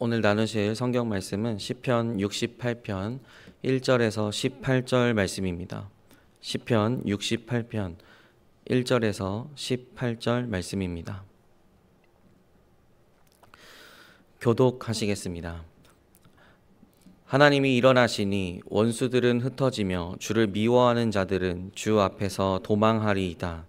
오늘 나누실 성경 말씀은 시편 68편 1절에서 18절 말씀입니다. 시편 68편 1절에서 18절 말씀입니다. 교독하시겠습니다. 하나님이 일어나시니 원수들은 흩어지며 주를 미워하는 자들은 주 앞에서 도망하리이다.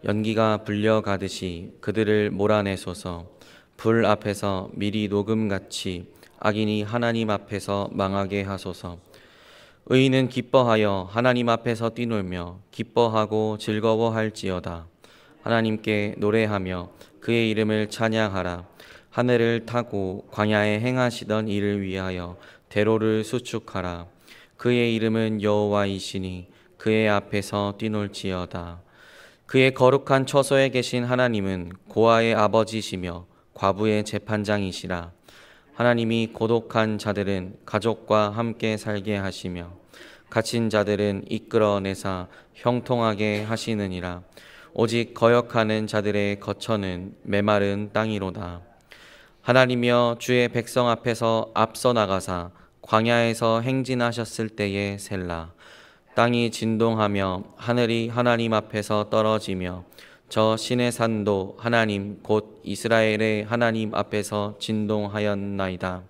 연기가 불려가듯이 그들을 몰아내소서. 불 앞에서 미리 녹음같이 악인이 하나님 앞에서 망하게 하소서. 의인은 기뻐하여 하나님 앞에서 뛰놀며 기뻐하고 즐거워할지어다. 하나님께 노래하며 그의 이름을 찬양하라. 하늘을 타고 광야에 행하시던 일을 위하여 대로를 수축하라. 그의 이름은 여호와이시니 그의 앞에서 뛰놀지어다. 그의 거룩한 처소에 계신 하나님은 고아의 아버지시며 과부의 재판장이시라. 하나님이 고독한 자들은 가족과 함께 살게 하시며 갇힌 자들은 이끌어내사 형통하게 하시느니라. 오직 거역하는 자들의 거처는 메마른 땅이로다. 하나님이여 주의 백성 앞에서 앞서 나가사 광야에서 행진하셨을 때의 셀라. 땅이 진동하며 하늘이 하나님 앞에서 떨어지며 저 신의 산도 하나님 곧 이스라엘의 하나님 앞에서 진동하였나이다.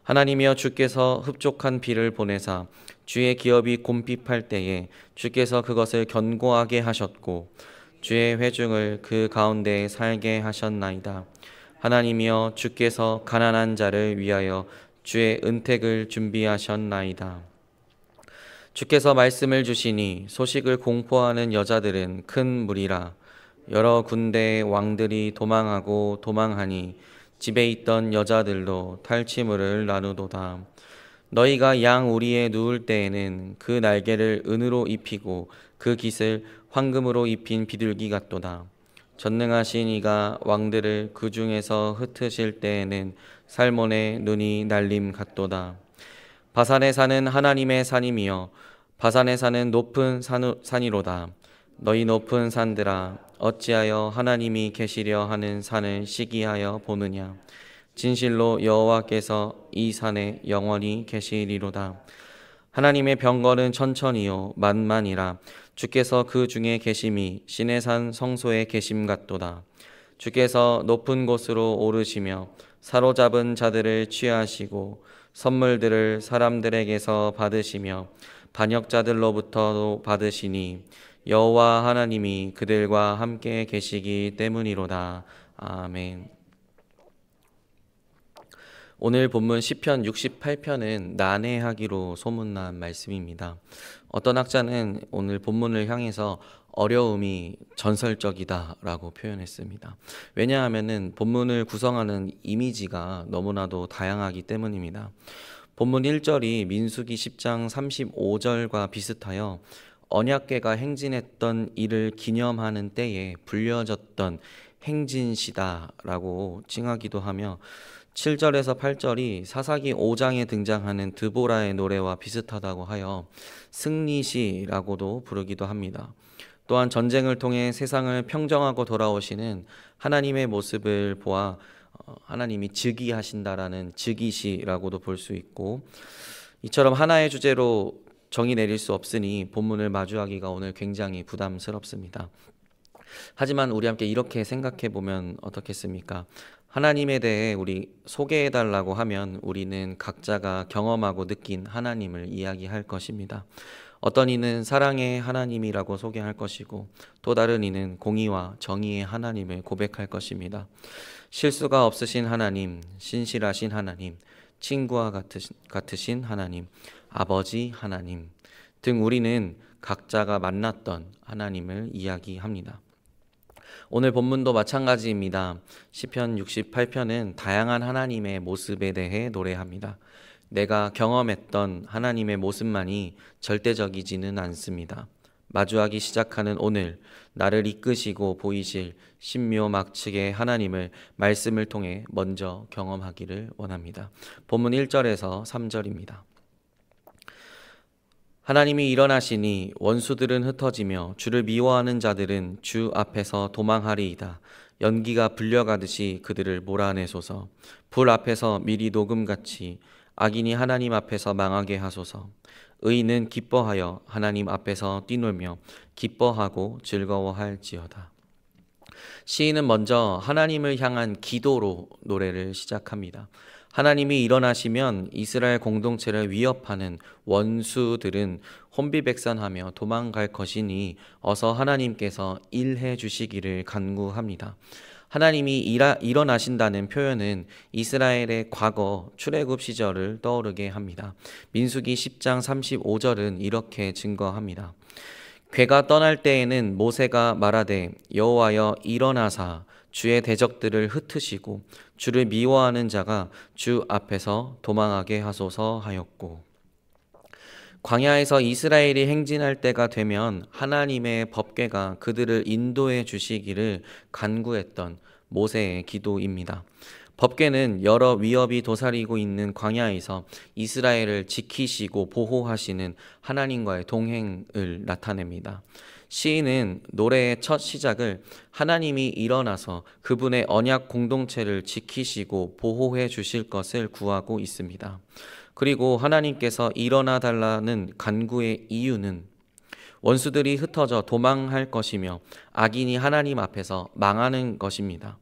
하나님이여 주께서 흡족한 비를 보내사 주의 기업이 곰핍할 때에 주께서 그것을 견고하게 하셨고 주의 회중을 그 가운데에 살게 하셨나이다. 하나님이여 주께서 가난한 자를 위하여 주의 은택을 준비하셨나이다. 주께서 말씀을 주시니 소식을 공포하는 여자들은 큰 무리라. 여러 군데의 왕들이 도망하니 집에 있던 여자들도 탈취물을 나누도다. 너희가 양 우리에 누울 때에는 그 날개를 은으로 입히고 그 깃을 황금으로 입힌 비둘기 같도다. 전능하신 이가 왕들을 그 중에서 흩으실 때에는 살몬의 눈이 날림 같도다. 바산에 사는 하나님의 산임이여 바산에 사는 높은 산이로다. 너희 높은 산들아 어찌하여 하나님이 계시려 하는 산을 시기하여 보느냐. 진실로 여호와께서 이 산에 영원히 계시리로다. 하나님의 병거는 천천히요 만만이라. 주께서 그 중에 계심이 신의 산 성소에 계심 같도다. 주께서 높은 곳으로 오르시며 사로잡은 자들을 취하시고 선물들을 사람들에게서 받으시며 반역자들로부터도 받으시니 여호와 하나님이 그들과 함께 계시기 때문이로다. 아멘. 오늘 본문 시편 68편은 난해하기로 소문난 말씀입니다. 어떤 학자는 오늘 본문을 향해서 어려움이 전설적이다라고 표현했습니다. 왜냐하면 본문을 구성하는 이미지가 너무나도 다양하기 때문입니다. 본문 1절이 민수기 10장 35절과 비슷하여 언약궤가 행진했던 일을 기념하는 때에 불려졌던 행진시다라고 칭하기도 하며 7절에서 8절이 사사기 5장에 등장하는 드보라의 노래와 비슷하다고 하여 승리시라고도 부르기도 합니다. 또한 전쟁을 통해 세상을 평정하고 돌아오시는 하나님의 모습을 보아 하나님이 즉위하신다라는 즉위시라고도 볼 수 있고, 이처럼 하나의 주제로 정의 내릴 수 없으니 본문을 마주하기가 오늘 굉장히 부담스럽습니다. 하지만 우리 함께 이렇게 생각해 보면 어떻겠습니까? 하나님에 대해 우리 소개해 달라고 하면 우리는 각자가 경험하고 느낀 하나님을 이야기할 것입니다. 어떤 이는 사랑의 하나님이라고 소개할 것이고 또 다른 이는 공의와 정의의 하나님을 고백할 것입니다. 실수가 없으신 하나님, 신실하신 하나님, 친구와 같으신 하나님, 아버지 하나님 등 우리는 각자가 만났던 하나님을 이야기합니다. 오늘 본문도 마찬가지입니다. 시편 68편은 다양한 하나님의 모습에 대해 노래합니다. 내가 경험했던 하나님의 모습만이 절대적이지는 않습니다. 마주하기 시작하는 오늘 나를 이끄시고 보이실 신묘막측의 하나님을 말씀을 통해 먼저 경험하기를 원합니다. 본문 1절에서 3절입니다. 하나님이 일어나시니 원수들은 흩어지며 주를 미워하는 자들은 주 앞에서 도망하리이다. 연기가 불려가듯이 그들을 몰아내소서. 불 앞에서 미리 녹음같이 악인이 하나님 앞에서 망하게 하소서. 의인은 기뻐하여 하나님 앞에서 뛰놀며 기뻐하고 즐거워할지어다. 시인은 먼저 하나님을 향한 기도로 노래를 시작합니다. 하나님이 일어나시면 이스라엘 공동체를 위협하는 원수들은 혼비백산하며 도망갈 것이니 어서 하나님께서 일해 주시기를 간구합니다. 하나님이 일어나신다는 표현은 이스라엘의 과거 출애굽 시절을 떠오르게 합니다. 민수기 10장 35절은 이렇게 증거합니다. 괴가 떠날 때에는 모세가 말하되 여호와여 일어나사 주의 대적들을 흩으시고 주를 미워하는 자가 주 앞에서 도망하게 하소서 하였고, 광야에서 이스라엘이 행진할 때가 되면 하나님의 법궤가 그들을 인도해 주시기를 간구했던 모세의 기도입니다. 법궤는 여러 위협이 도사리고 있는 광야에서 이스라엘을 지키시고 보호하시는 하나님과의 동행을 나타냅니다. 시인은 노래의 첫 시작을 하나님이 일어나서 그분의 언약 공동체를 지키시고 보호해 주실 것을 구하고 있습니다. 그리고 하나님께서 일어나 달라는 간구의 이유는 원수들이 흩어져 도망할 것이며 악인이 하나님 앞에서 망하는 것입니다.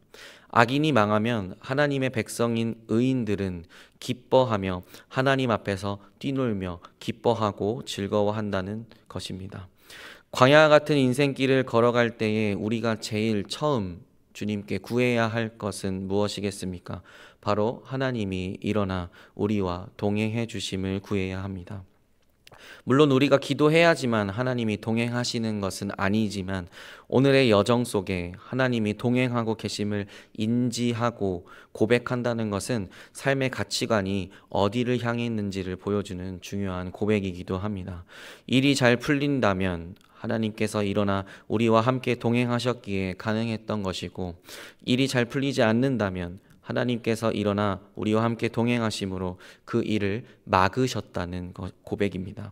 악인이 망하면 하나님의 백성인 의인들은 기뻐하며 하나님 앞에서 뛰놀며 기뻐하고 즐거워한다는 것입니다. 광야 같은 인생길을 걸어갈 때에 우리가 제일 처음 주님께 구해야 할 것은 무엇이겠습니까? 바로 하나님이 일어나 우리와 동행해 주심을 구해야 합니다. 물론 우리가 기도해야지만 하나님이 동행하시는 것은 아니지만 오늘의 여정 속에 하나님이 동행하고 계심을 인지하고 고백한다는 것은 삶의 가치관이 어디를 향해 있는지를 보여주는 중요한 고백이기도 합니다. 일이 잘 풀린다면 하나님께서 일어나 우리와 함께 동행하셨기에 가능했던 것이고, 일이 잘 풀리지 않는다면 하나님께서 일어나 우리와 함께 동행하심으로 그 일을 막으셨다는 고백입니다.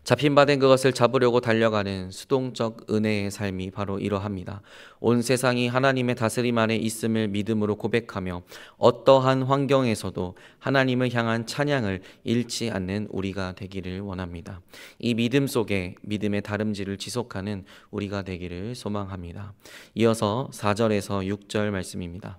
잡힌 바 된 그것을 잡으려고 달려가는 수동적 은혜의 삶이 바로 이러합니다. 온 세상이 하나님의 다스림 안에 있음을 믿음으로 고백하며 어떠한 환경에서도 하나님을 향한 찬양을 잃지 않는 우리가 되기를 원합니다. 이 믿음 속에 믿음의 다름질을 지속하는 우리가 되기를 소망합니다. 이어서 4절에서 6절 말씀입니다.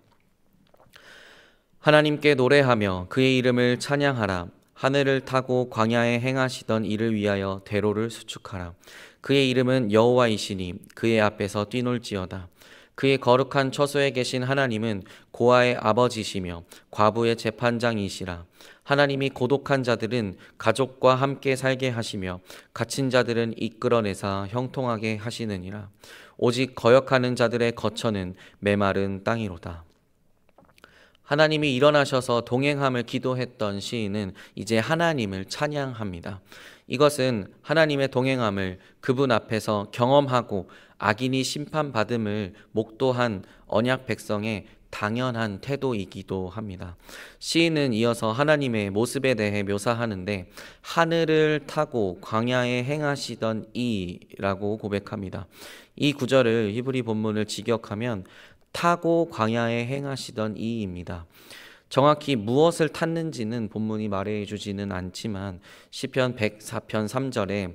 하나님께 노래하며 그의 이름을 찬양하라. 하늘을 타고 광야에 행하시던 이를 위하여 대로를 수축하라. 그의 이름은 여호와이시니 그의 앞에서 뛰놀지어다. 그의 거룩한 처소에 계신 하나님은 고아의 아버지시며 과부의 재판장이시라. 하나님이 고독한 자들은 가족과 함께 살게 하시며 갇힌 자들은 이끌어내사 형통하게 하시느니라. 오직 거역하는 자들의 거처는 메마른 땅이로다. 하나님이 일어나셔서 동행함을 기도했던 시인은 이제 하나님을 찬양합니다. 이것은 하나님의 동행함을 그분 앞에서 경험하고 악인이 심판받음을 목도한 언약 백성의 당연한 태도이기도 합니다. 시인은 이어서 하나님의 모습에 대해 묘사하는데 하늘을 타고 광야에 행하시던 이라고 고백합니다. 이 구절을 히브리 본문을 직역하면 타고 광야에 행하시던 이입니다. 정확히 무엇을 탔는지는 본문이 말해주지는 않지만 시편 104편 3절에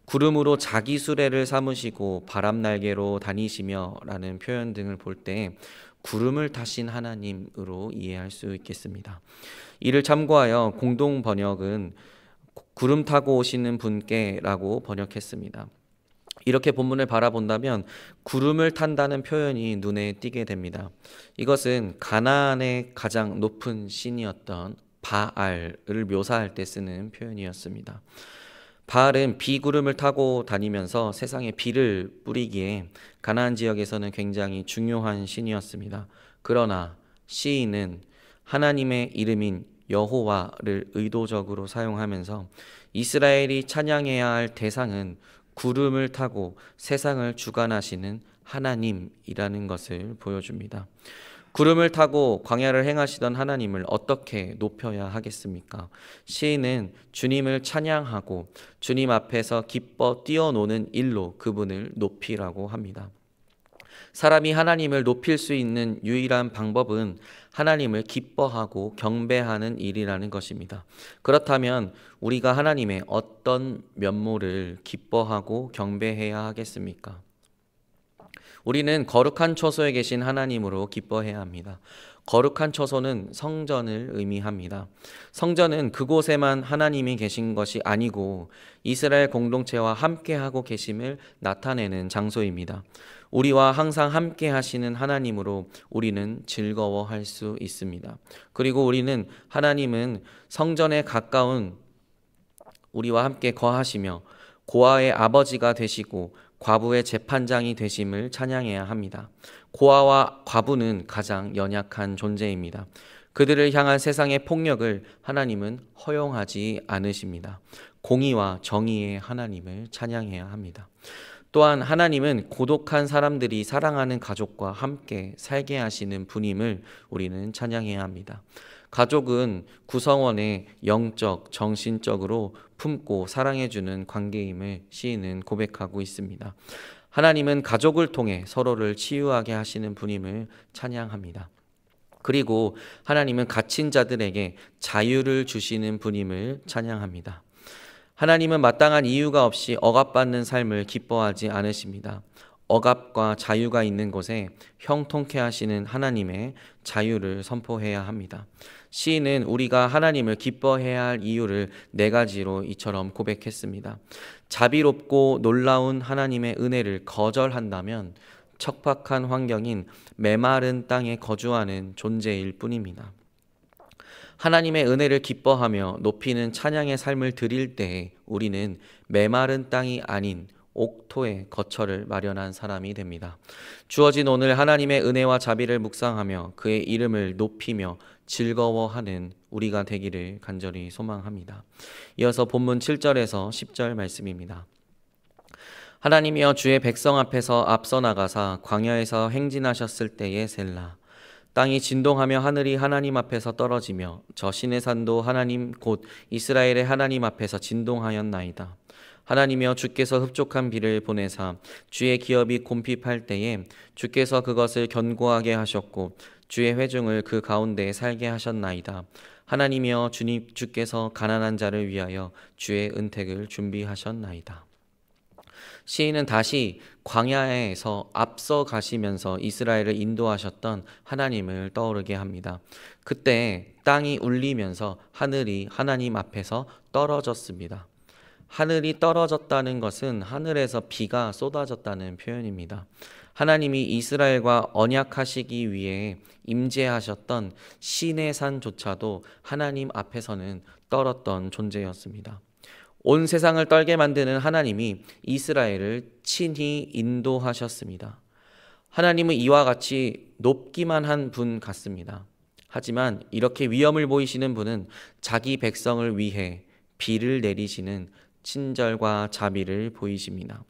구름으로 자기 수레를 삼으시고 바람날개로 다니시며 라는 표현 등을 볼 때 구름을 타신 하나님으로 이해할 수 있겠습니다. 이를 참고하여 공동 번역은 구름 타고 오시는 분께 라고 번역했습니다. 이렇게 본문을 바라본다면 구름을 탄다는 표현이 눈에 띄게 됩니다. 이것은 가나안의 가장 높은 신이었던 바알을 묘사할 때 쓰는 표현이었습니다. 바알은 비구름을 타고 다니면서 세상에 비를 뿌리기에 가나안 지역에서는 굉장히 중요한 신이었습니다. 그러나 시인은 하나님의 이름인 여호와를 의도적으로 사용하면서 이스라엘이 찬양해야 할 대상은 구름을 타고 세상을 주관하시는 하나님이라는 것을 보여줍니다. 구름을 타고 광야를 행하시던 하나님을 어떻게 높여야 하겠습니까? 시인은 주님을 찬양하고 주님 앞에서 기뻐 뛰어노는 일로 그분을 높이라고 합니다. 사람이 하나님을 높일 수 있는 유일한 방법은 하나님을 기뻐하고 경배하는 일이라는 것입니다. 그렇다면 우리가 하나님의 어떤 면모를 기뻐하고 경배해야 하겠습니까? 우리는 거룩한 처소에 계신 하나님으로 기뻐해야 합니다. 거룩한 처소는 성전을 의미합니다. 성전은 그곳에만 하나님이 계신 것이 아니고 이스라엘 공동체와 함께하고 계심을 나타내는 장소입니다. 우리와 항상 함께 하시는 하나님으로 우리는 즐거워할 수 있습니다. 그리고 우리는 하나님은 성전에 가까운 우리와 함께 거하시며 고아의 아버지가 되시고 과부의 재판장이 되심을 찬양해야 합니다. 고아와 과부는 가장 연약한 존재입니다. 그들을 향한 세상의 폭력을 하나님은 허용하지 않으십니다. 공의와 정의의 하나님을 찬양해야 합니다. 또한 하나님은 고독한 사람들이 사랑하는 가족과 함께 살게 하시는 분임을 우리는 찬양해야 합니다. 가족은 구성원의 영적, 정신적으로 품고 사랑해주는 관계임을 시인은 고백하고 있습니다. 하나님은 가족을 통해 서로를 치유하게 하시는 분임을 찬양합니다. 그리고 하나님은 갇힌 자들에게 자유를 주시는 분임을 찬양합니다. 하나님은 마땅한 이유가 없이 억압받는 삶을 기뻐하지 않으십니다. 억압과 자유가 있는 곳에 형통케 하시는 하나님의 자유를 선포해야 합니다. 시인은 우리가 하나님을 기뻐해야 할 이유를 4가지로 이처럼 고백했습니다. 자비롭고 놀라운 하나님의 은혜를 거절한다면 척박한 환경인 메마른 땅에 거주하는 존재일 뿐입니다. 하나님의 은혜를 기뻐하며 높이는 찬양의 삶을 드릴 때에 우리는 메마른 땅이 아닌 옥토의 거처를 마련한 사람이 됩니다. 주어진 오늘 하나님의 은혜와 자비를 묵상하며 그의 이름을 높이며 즐거워하는 우리가 되기를 간절히 소망합니다. 이어서 본문 7절에서 10절 말씀입니다. 하나님이여 주의 백성 앞에서 앞서 나가사 광야에서 행진하셨을 때의 셀라. 땅이 진동하며 하늘이 하나님 앞에서 떨어지며 저 시내 산도 하나님 곧 이스라엘의 하나님 앞에서 진동하였나이다. 하나님이여 주께서 흡족한 비를 보내사 주의 기업이 곰핍할 때에 주께서 그것을 견고하게 하셨고 주의 회중을 그 가운데에 살게 하셨나이다. 하나님이여 주께서 가난한 자를 위하여 주의 은택을 준비하셨나이다. 시인은 다시 광야에서 앞서 가시면서 이스라엘을 인도하셨던 하나님을 떠오르게 합니다. 그때 땅이 울리면서 하늘이 하나님 앞에서 떨어졌습니다. 하늘이 떨어졌다는 것은 하늘에서 비가 쏟아졌다는 표현입니다. 하나님이 이스라엘과 언약하시기 위해 임재하셨던 시내산조차도 하나님 앞에서는 떨었던 존재였습니다. 온 세상을 떨게 만드는 하나님이 이스라엘을 친히 인도하셨습니다. 하나님은 이와 같이 높기만 한 분 같습니다. 하지만 이렇게 위엄을 보이시는 분은 자기 백성을 위해 비를 내리시는 친절과 자비를 보이십니다.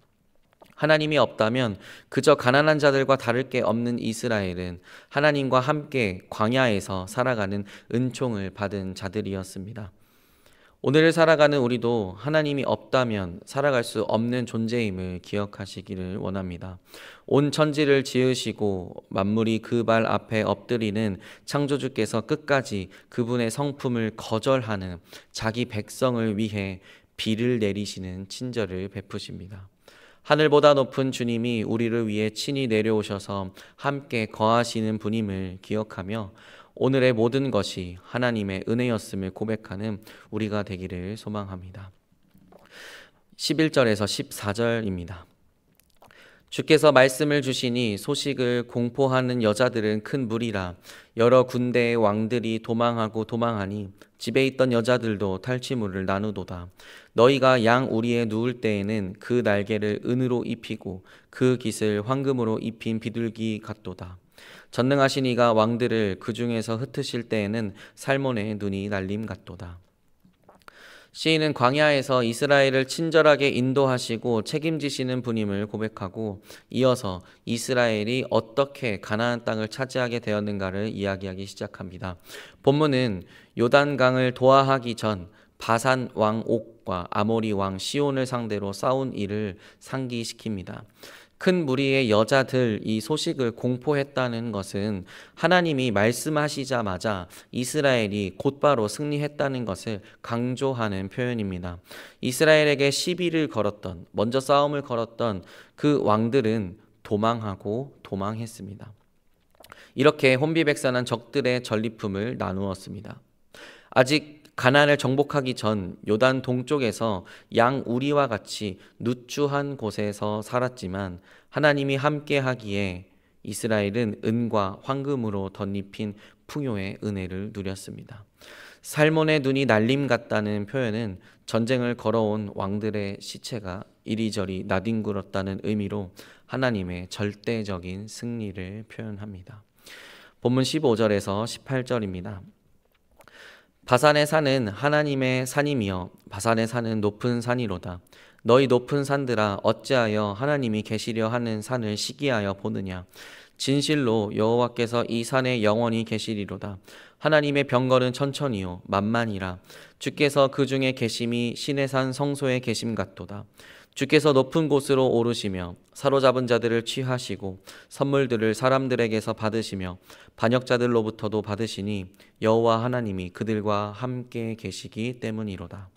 하나님이 없다면 그저 가난한 자들과 다를 게 없는 이스라엘은 하나님과 함께 광야에서 살아가는 은총을 받은 자들이었습니다. 오늘을 살아가는 우리도 하나님이 없다면 살아갈 수 없는 존재임을 기억하시기를 원합니다. 온 천지를 지으시고 만물이 그 발 앞에 엎드리는 창조주께서 끝까지 그분의 성품을 거절하는 자기 백성을 위해 비를 내리시는 친절을 베푸십니다. 하늘보다 높은 주님이 우리를 위해 친히 내려오셔서 함께 거하시는 분임을 기억하며 오늘의 모든 것이 하나님의 은혜였음을 고백하는 우리가 되기를 소망합니다. 11절에서 14절입니다. 주께서 말씀을 주시니 소식을 공포하는 여자들은 큰 무리라. 여러 군대의 왕들이 도망하고 도망하니 집에 있던 여자들도 탈취물을 나누도다. 너희가 양 우리에 누울 때에는 그 날개를 은으로 입히고 그 깃을 황금으로 입힌 비둘기 같도다. 전능하신 이가 왕들을 그 중에서 흩으실 때에는 살몬의 눈이 날림 같도다. 시인은 광야에서 이스라엘을 친절하게 인도하시고 책임지시는 분임을 고백하고 이어서 이스라엘이 어떻게 가나안 땅을 차지하게 되었는가를 이야기하기 시작합니다. 본문은 요단강을 도하하기 전 바산 왕 옥과 아모리 왕 시온을 상대로 싸운 일을 상기시킵니다. 큰 무리의 여자들 이 소식을 공포했다는 것은 하나님이 말씀하시자마자 이스라엘이 곧바로 승리했다는 것을 강조하는 표현입니다. 이스라엘에게 시비를 걸었던, 먼저 싸움을 걸었던 그 왕들은 도망하고 도망했습니다. 이렇게 혼비백산한 적들의 전리품을 나누었습니다. 아직 가나안을 정복하기 전 요단 동쪽에서 양 우리와 같이 누추한 곳에서 살았지만 하나님이 함께하기에 이스라엘은 은과 황금으로 덧입힌 풍요의 은혜를 누렸습니다. 살몬의 눈이 날림 같다는 표현은 전쟁을 걸어온 왕들의 시체가 이리저리 나뒹굴었다는 의미로 하나님의 절대적인 승리를 표현합니다. 본문 15절에서 18절입니다. 바산의 산은 하나님의 산이며 바산의 산은 높은 산이로다. 너희 높은 산들아 어찌하여 하나님이 계시려 하는 산을 시기하여 보느냐. 진실로 여호와께서 이 산에 영원히 계시리로다. 하나님의 병거는 천천히요 만만이라. 주께서 그 중에 계심이 신의 산 성소에 계심 같도다. 주께서 높은 곳으로 오르시며 사로잡은 자들을 취하시고 선물들을 사람들에게서 받으시며 반역자들로부터도 받으시니 여호와 하나님이 그들과 함께 계시기 때문이로다.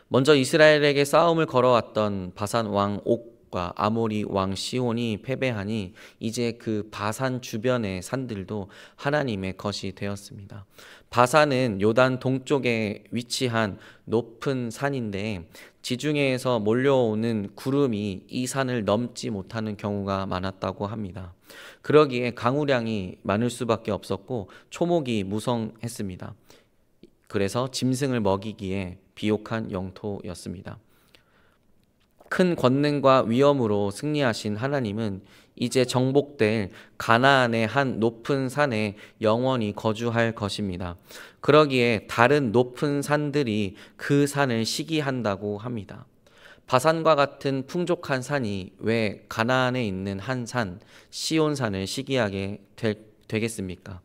먼저 이스라엘에게 싸움을 걸어왔던 바산 왕 옥과 아모리 왕 시온이 패배하니 이제 그 바산 주변의 산들도 하나님의 것이 되었습니다. 바산은 요단 동쪽에 위치한 높은 산인데 지중해에서 몰려오는 구름이 이 산을 넘지 못하는 경우가 많았다고 합니다. 그러기에 강우량이 많을 수밖에 없었고 초목이 무성했습니다. 그래서 짐승을 먹이기에 비옥한 영토였습니다. 큰 권능과 위엄으로 승리하신 하나님은 이제 정복될 가나안의 한 높은 산에 영원히 거주할 것입니다. 그러기에 다른 높은 산들이 그 산을 시기한다고 합니다. 바산과 같은 풍족한 산이 왜 가나안에 있는 한 산, 시온산을 시기하게 되겠습니까?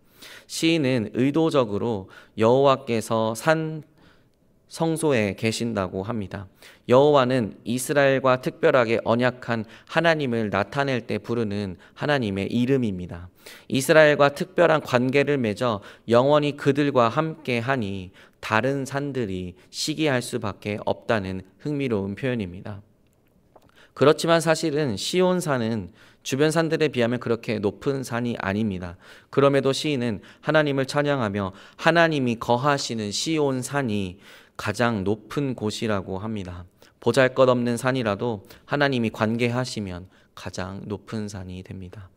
시인은 의도적으로 여호와께서 산 성소에 계신다고 합니다. 여호와는 이스라엘과 특별하게 언약한 하나님을 나타낼 때 부르는 하나님의 이름입니다. 이스라엘과 특별한 관계를 맺어 영원히 그들과 함께하니 다른 산들이 시기할 수밖에 없다는 흥미로운 표현입니다. 그렇지만 사실은 시온산은 주변 산들에 비하면 그렇게 높은 산이 아닙니다. 그럼에도 시인은 하나님을 찬양하며 하나님이 거하시는 시온산이 가장 높은 곳이라고 합니다. 보잘것없는 산이라도 하나님이 관계하시면 가장 높은 산이 됩니다.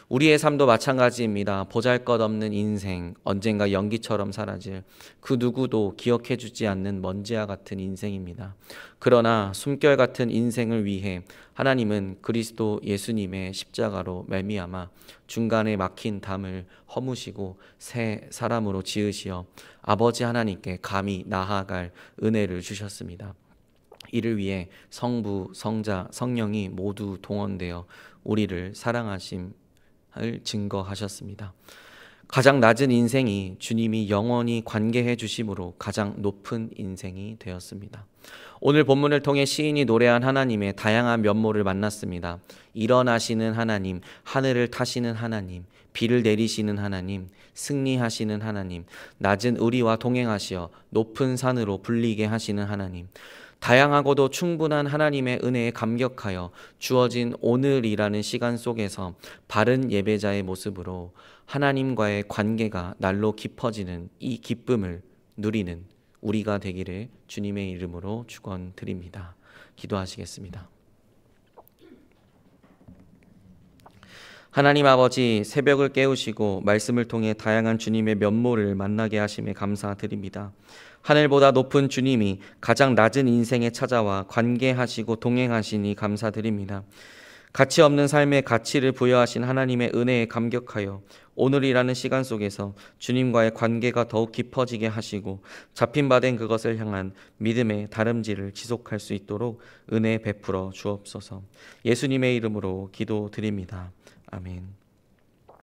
우리의 삶도 마찬가지입니다. 보잘것없는 인생, 언젠가 연기처럼 사라질 그 누구도 기억해주지 않는 먼지와 같은 인생입니다. 그러나 숨결 같은 인생을 위해 하나님은 그리스도 예수님의 십자가로 말미암아 중간에 막힌 담을 허무시고 새 사람으로 지으시어 아버지 하나님께 감히 나아갈 은혜를 주셨습니다. 이를 위해 성부, 성자, 성령이 모두 동원되어 우리를 사랑하심을 증거하셨습니다. 가장 낮은 인생이 주님이 영원히 관계해 주심으로 가장 높은 인생이 되었습니다. 오늘 본문을 통해 시인이 노래한 하나님의 다양한 면모를 만났습니다. 일어나시는 하나님, 하늘을 타시는 하나님, 비를 내리시는 하나님, 승리하시는 하나님, 낮은 우리와 동행하시어 높은 산으로 불리게 하시는 하나님, 다양하고도 충분한 하나님의 은혜에 감격하여 주어진 오늘이라는 시간 속에서 바른 예배자의 모습으로 하나님과의 관계가 날로 깊어지는 이 기쁨을 누리는 우리가 되기를 주님의 이름으로 축원드립니다. 기도하시겠습니다. 하나님 아버지, 새벽을 깨우시고 말씀을 통해 다양한 주님의 면모를 만나게 하심에 감사드립니다. 하늘보다 높은 주님이 가장 낮은 인생에 찾아와 관계하시고 동행하시니 감사드립니다. 가치 없는 삶의 가치를 부여하신 하나님의 은혜에 감격하여 오늘이라는 시간 속에서 주님과의 관계가 더욱 깊어지게 하시고 잡힌 바 된 그것을 향한 믿음의 다름질을 지속할 수 있도록 은혜 베풀어 주옵소서. 예수님의 이름으로 기도드립니다. 아멘.